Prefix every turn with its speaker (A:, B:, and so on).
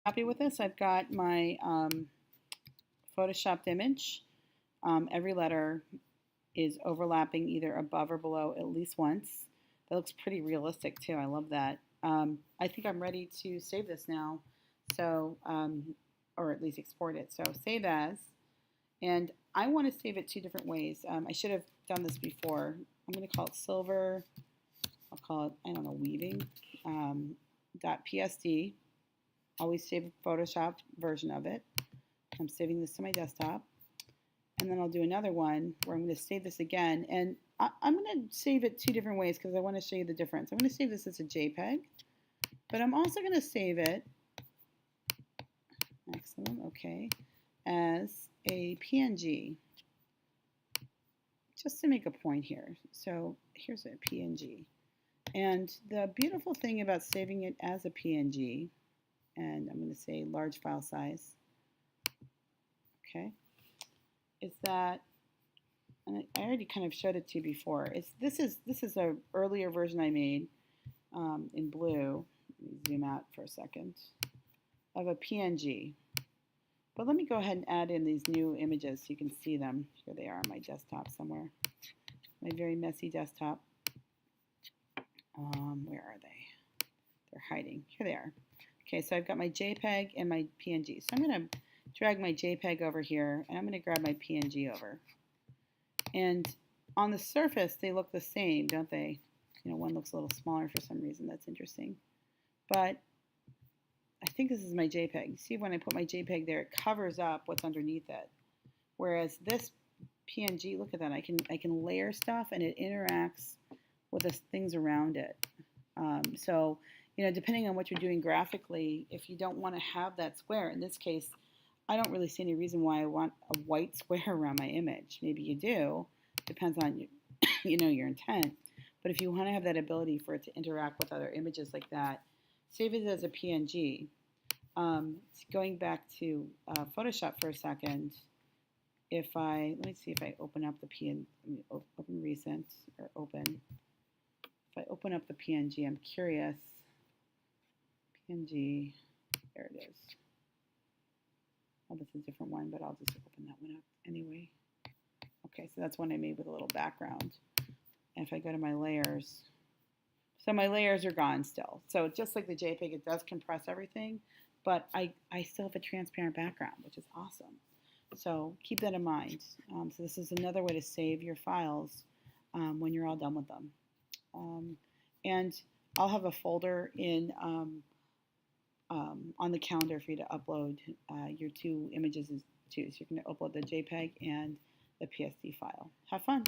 A: Happy with this. I've got my photoshopped image. Every letter is overlapping either above or below at least once. That looks pretty realistic too. I love that. I think I'm ready to save this now, so or at least export it. So save as, and I want to save it two different ways. I should have done this before. I'm going to call it silver. I'll call it, I don't know, weaving .psd. Always save a photoshopped version of it. I'm saving this to my desktop. And then I'll do another one where I'm going to save this again. And I'm going to save it two different ways because I want to show you the difference. I'm going to save this as a JPEG, but I'm also going to save it, excellent, okay, as a PNG, just to make a point here. So here's a PNG. And the beautiful thing about saving it as a PNG, and I'm going to say large file size, okay, is that, and I already kind of showed it to you before. This is a earlier version I made in blue. Let me zoom out for a second, of a PNG. But let me go ahead and add in these new images so you can see them. Here they are on my desktop somewhere. My very messy desktop. Where are they? They're hiding. Here they are. Okay, so I've got my JPEG and my PNG. So I'm going to drag my JPEG over here, and I'm going to grab my PNG over. And on the surface, they look the same, don't they? You know, one looks a little smaller for some reason. That's interesting. But I think this is my JPEG. You see when I put my JPEG there, it covers up what's underneath it. Whereas this PNG, look at that. I can layer stuff, and it interacts with the things around it. So, you know, depending on what you're doing graphically, if you don't want to have that square, in this case, I don't really see any reason why I want a white square around my image. Maybe you do. Depends on you know, your intent. But if you want to have that ability for it to interact with other images like that, save it as a PNG. Going back to Photoshop for a second, let me see if I open up the PNG, open recent, or open. If I open up the PNG, I'm curious. PNG, there it is. Oh, this is a different one, but I'll just open that one up anyway. Okay, so that's one I made with a little background. And if I go to my layers, so my layers are gone still. So just like the JPEG, it does compress everything, but I still have a transparent background, which is awesome. So keep that in mind. So this is another way to save your files when you're all done with them. And I'll have a folder in on the calendar for you to upload your two images too. So you're going to upload the JPEG and the PSD file. Have fun.